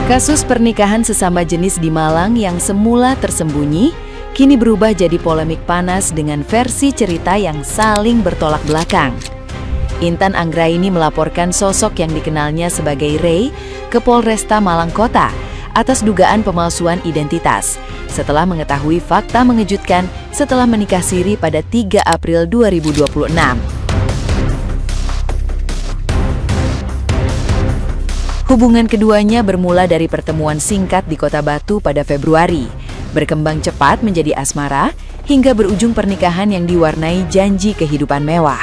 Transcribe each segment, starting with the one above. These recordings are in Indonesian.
Kasus pernikahan sesama jenis di Malang yang semula tersembunyi, kini berubah jadi polemik panas dengan versi cerita yang saling bertolak belakang. Intan Anggraini melaporkan sosok yang dikenalnya sebagai Ray ke Polresta Malang Kota atas dugaan pemalsuan identitas setelah mengetahui fakta mengejutkan setelah menikah siri pada 3 April 2026. Hubungan keduanya bermula dari pertemuan singkat di Kota Batu pada Februari, berkembang cepat menjadi asmara, hingga berujung pernikahan yang diwarnai janji kehidupan mewah.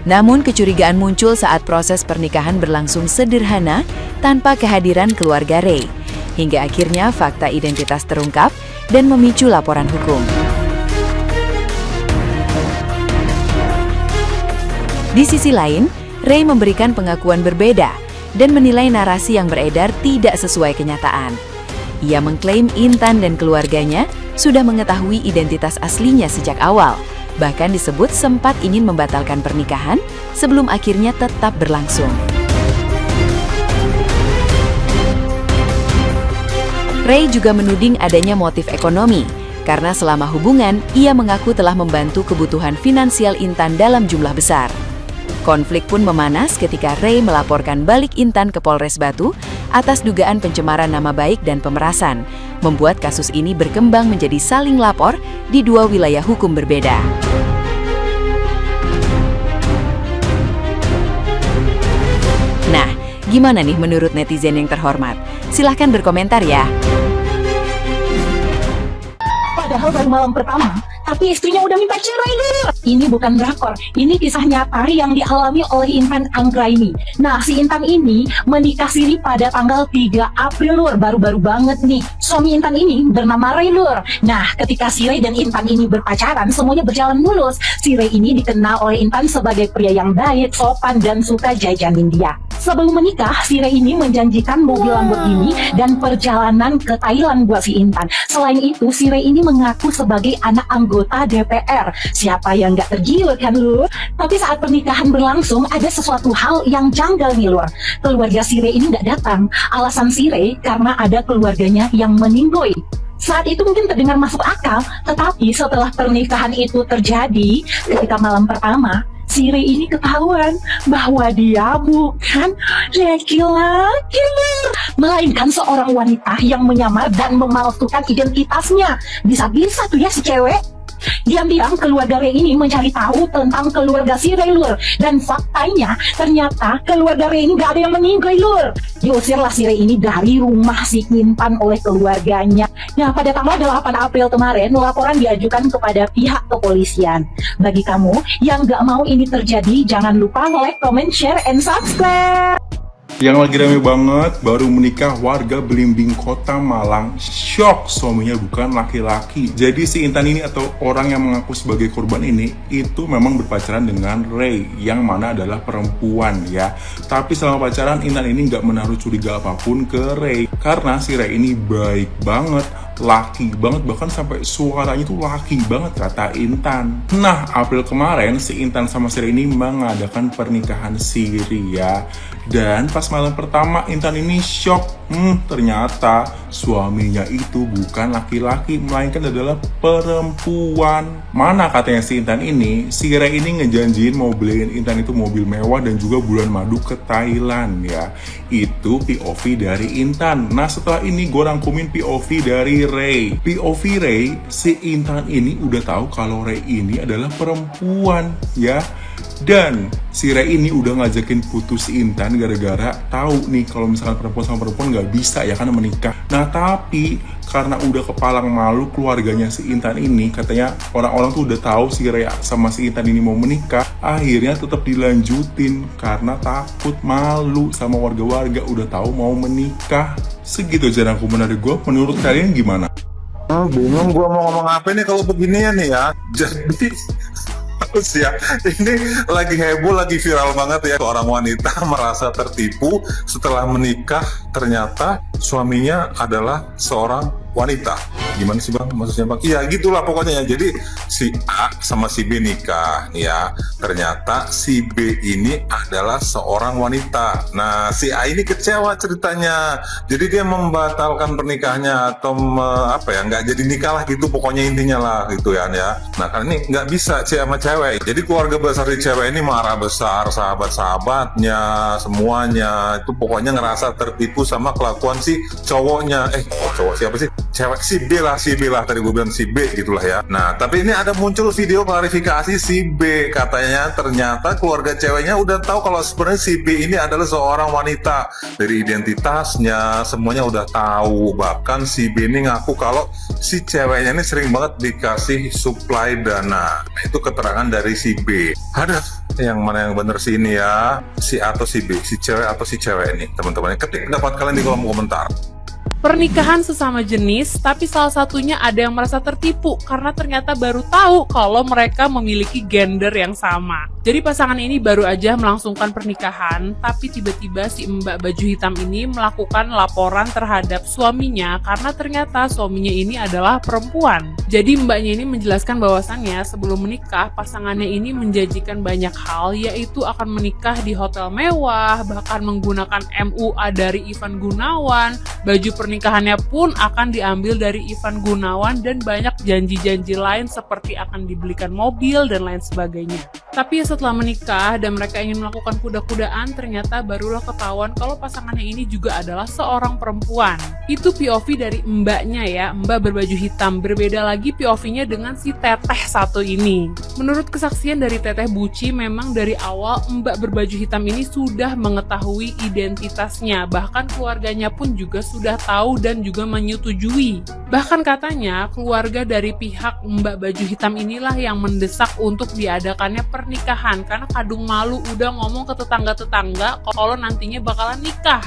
Namun kecurigaan muncul saat proses pernikahan berlangsung sederhana tanpa kehadiran keluarga Ray, hingga akhirnya fakta identitas terungkap dan memicu laporan hukum. Di sisi lain, Ray memberikan pengakuan berbeda dan menilai narasi yang beredar tidak sesuai kenyataan. Ia mengklaim Intan dan keluarganya sudah mengetahui identitas aslinya sejak awal, bahkan disebut sempat ingin membatalkan pernikahan sebelum akhirnya tetap berlangsung. Ray juga menuding adanya motif ekonomi, karena selama hubungan, ia mengaku telah membantu kebutuhan finansial Intan dalam jumlah besar. Konflik pun memanas ketika Ray melaporkan balik Intan ke Polres Batu atas dugaan pencemaran nama baik dan pemerasan, membuat kasus ini berkembang menjadi saling lapor di dua wilayah hukum berbeda. Nah, gimana nih menurut netizen yang terhormat? Silahkan berkomentar ya. Padahal baru malam pertama, tapi istrinya udah minta cerai dulu. Ini bukan drakor, ini kisah nyata yang dialami oleh Intan Anggraini. Nah, si Intan ini menikah siri pada tanggal 3 April, Lur. Baru-baru banget nih. Suami Intan ini bernama Ray, Lur. Nah, ketika si Ray dan Intan ini berpacaran, semuanya berjalan mulus. Si Ray ini dikenal oleh Intan sebagai pria yang baik, sopan, dan suka jajanin dia. Sebelum menikah, si Ray ini menjanjikan mobil Lamborghini dan perjalanan ke Thailand buat si Intan. Selain itu, si Ray ini mengaku sebagai anak anggota DPR. Siapa yang nggak tergiur kan, Lur? Tapi saat pernikahan berlangsung, ada sesuatu hal yang janggal nih, Lur. Keluarga si Ray ini nggak datang. Alasan si Ray karena ada keluarganya yang meninggoy. Saat itu mungkin terdengar masuk akal, tetapi setelah pernikahan itu terjadi, ketika malam pertama, si Ray ini ketahuan bahwa dia bukan laki-laki, melainkan seorang wanita yang menyamar dan memalsukan identitasnya. Bisa-bisa tuh ya si cewek. Diam-diam keluarga Ray ini mencari tahu tentang keluarga si Ray, Lur. Dan faktanya ternyata keluarga Ray ini gak ada yang meninggal, Lur. Diusirlah si Ray ini dari rumah si Intan oleh keluarganya. Nah, pada tanggal 8 April kemarin, laporan diajukan kepada pihak kepolisian. Bagi kamu yang gak mau ini terjadi, jangan lupa like, comment, share, and subscribe. Yang lagi rame banget, baru menikah warga Belimbing Kota Malang syok suaminya bukan laki-laki. Jadi si Intan ini atau orang yang mengaku sebagai korban ini itu memang berpacaran dengan Ray yang mana adalah perempuan ya. Tapi selama pacaran Intan ini nggak menaruh curiga apapun ke Ray karena si Ray ini baik banget, laki banget, bahkan sampai suaranya tuh laki banget kata Intan. Nah, April kemarin si Intan sama si Ray ini mengadakan pernikahan siri ya. Dan pas malam pertama Intan ini shock, ternyata suaminya itu bukan laki-laki melainkan adalah perempuan. Mana katanya si Intan ini, si Ray ini ngejanjiin mau beliin Intan itu mobil mewah dan juga bulan madu ke Thailand ya. Itu POV dari Intan. Nah, setelah ini gue rangkumin POV dari Ray. POV Ray, si Intan ini udah tahu kalau Ray ini adalah perempuan ya. Dan si Ray ini udah ngajakin putus Intan gara-gara tahu nih kalau misalkan perempuan sama perempuan nggak bisa ya kan menikah. Nah, tapi karena udah kepalang malu keluarganya si Intan ini, katanya orang-orang tuh udah tahu si Ray sama si Intan ini mau menikah, akhirnya tetap dilanjutin karena takut malu sama warga-warga udah tahu mau menikah. Segitu aja rangkuman dari gue. Menurut kalian gimana? Bingung gue mau ngomong apa nih kalau beginian nih ya. Jadi terus ya, ini lagi heboh, lagi viral banget ya. Seorang wanita merasa tertipu setelah menikah, ternyata suaminya adalah seorang wanita. Gimana sih bang? Maksudnya bang? Iya gitulah pokoknya ya. Jadi si A sama si B nikah ya. Ternyata si B ini adalah seorang wanita. Nah si A ini kecewa ceritanya. Jadi dia membatalkan pernikahannya atau nggak jadi nikah lah gitu. Pokoknya intinya lah gitu ya. Nah kan ini nggak bisa sama cewek. Jadi keluarga besar di cewek ini marah besar, sahabat-sahabatnya semuanya itu pokoknya ngerasa tertipu sama kelakuan si cowoknya. Cowok siapa sih? Cewek si B lah tadi gue bilang si B gitulah ya. Nah tapi ini ada muncul video klarifikasi si B, katanya ternyata keluarga ceweknya udah tahu kalau sebenarnya si B ini adalah seorang wanita. Dari identitasnya semuanya udah tahu, bahkan si B ini ngaku kalau si ceweknya ini sering banget dikasih supply dana. Itu keterangan dari si B. Ada yang mana yang bener sih ini ya, si A atau si B, si cewek atau si cewek ini, teman-teman ketik pendapat kalian di kolom komentar. Pernikahan sesama jenis, tapi salah satunya ada yang merasa tertipu karena ternyata baru tahu kalau mereka memiliki gender yang sama. Jadi pasangan ini baru aja melangsungkan pernikahan, tapi tiba-tiba si mbak baju hitam ini melakukan laporan terhadap suaminya karena ternyata suaminya ini adalah perempuan. Jadi mbaknya ini menjelaskan bahwasannya sebelum menikah, pasangannya ini menjanjikan banyak hal, yaitu akan menikah di hotel mewah, bahkan menggunakan MUA dari Ivan Gunawan, baju pernikahannya pun akan diambil dari Ivan Gunawan, dan banyak janji-janji lain seperti akan dibelikan mobil dan lain sebagainya. Tapi setelah menikah dan mereka ingin melakukan kuda-kudaan, ternyata barulah ketahuan kalau pasangannya ini juga adalah seorang perempuan. Itu POV dari mbaknya ya, mbak berbaju hitam. Berbeda lagi POV-nya dengan si teteh satu ini. Menurut kesaksian dari teteh Buci, memang dari awal mbak berbaju hitam ini sudah mengetahui identitasnya. Bahkan keluarganya pun juga sudah tahu dan juga menyetujui. Bahkan katanya keluarga dari pihak mbak baju hitam inilah yang mendesak untuk diadakannya pernikahan karena kadung malu udah ngomong ke tetangga-tetangga kalau nantinya bakalan nikah.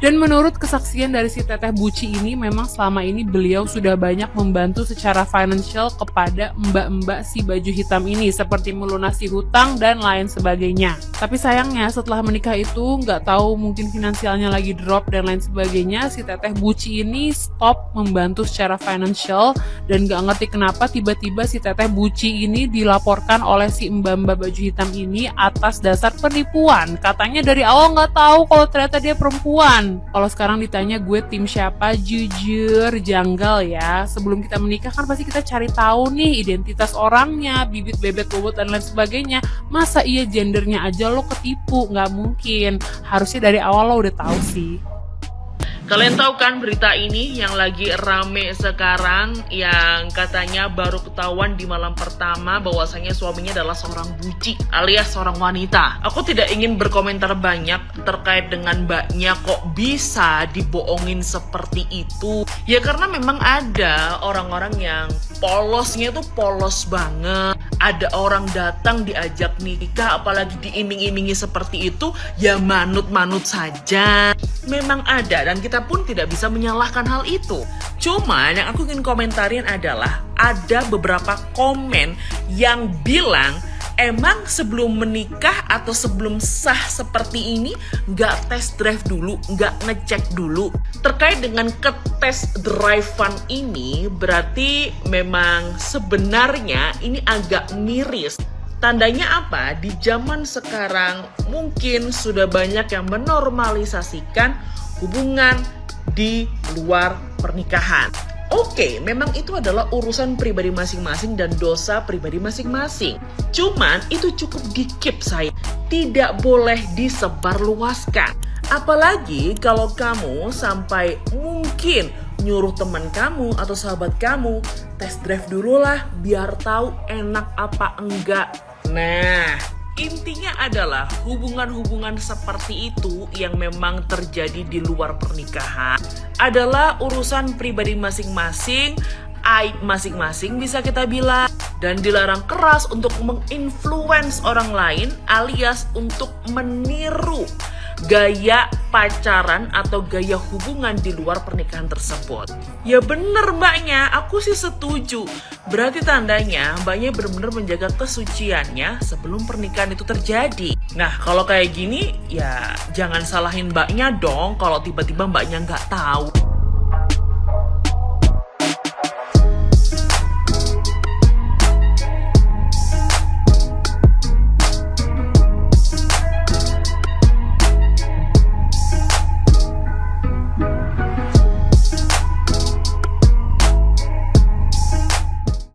Dan menurut kesaksian dari si teteh Buci ini, memang selama ini beliau sudah banyak membantu secara financial kepada mbak-mbak si baju hitam ini, seperti melunasi hutang dan lain sebagainya. Tapi sayangnya setelah menikah itu nggak tahu mungkin finansialnya lagi drop dan lain sebagainya, si teteh Buci ini stop membantu secara financial, dan nggak ngerti kenapa tiba-tiba si teteh Buci ini dilaporkan oleh si mbak-mbak baju hitam ini atas dasar penipuan. Katanya dari awal nggak tahu kalau ternyata dia perempuan. Kalau sekarang ditanya gue tim siapa, jujur janggal ya. Sebelum kita menikah kan pasti kita cari tahu nih identitas orangnya, bibit bebet bobot dan lain sebagainya. Masa iya gendernya aja lo ketipu? Nggak mungkin. Harusnya dari awal lo udah tahu sih. Kalian tahu kan berita ini yang lagi rame sekarang, yang katanya baru ketahuan di malam pertama bahwasanya suaminya adalah seorang buci alias seorang wanita. Aku tidak ingin berkomentar banyak terkait dengan mbaknya kok bisa dibohongin seperti itu. Ya karena memang ada orang-orang yang polosnya tuh polos banget. Ada orang datang diajak nikah apalagi diiming-imingi seperti itu, ya manut-manut saja. Memang ada, dan kita pun tidak bisa menyalahkan hal itu. Cuman yang aku ingin komentarin adalah ada beberapa komen yang bilang emang sebelum menikah atau sebelum sah seperti ini nggak test drive dulu, nggak ngecek dulu. Terkait dengan test drive-an ini berarti memang sebenarnya ini agak miris. Tandanya apa? Di zaman sekarang mungkin sudah banyak yang menormalisasikan hubungan di luar pernikahan. Oke, memang itu adalah urusan pribadi masing-masing dan dosa pribadi masing-masing. Cuman itu cukup di-keep saya. Tidak boleh disebarluaskan. Apalagi kalau kamu sampai mungkin nyuruh teman kamu atau sahabat kamu test drive dulu lah biar tahu enak apa enggak. Nah, intinya adalah hubungan-hubungan seperti itu yang memang terjadi di luar pernikahan adalah urusan pribadi masing-masing, aib masing-masing bisa kita bilang, dan dilarang keras untuk menginfluence orang lain alias untuk meniru gaya pacaran atau gaya hubungan di luar pernikahan tersebut. Ya bener mbaknya, aku sih setuju. Berarti tandanya mbaknya benar-benar menjaga kesuciannya sebelum pernikahan itu terjadi. Nah kalau kayak gini ya jangan salahin mbaknya dong kalau tiba-tiba mbaknya nggak tahu.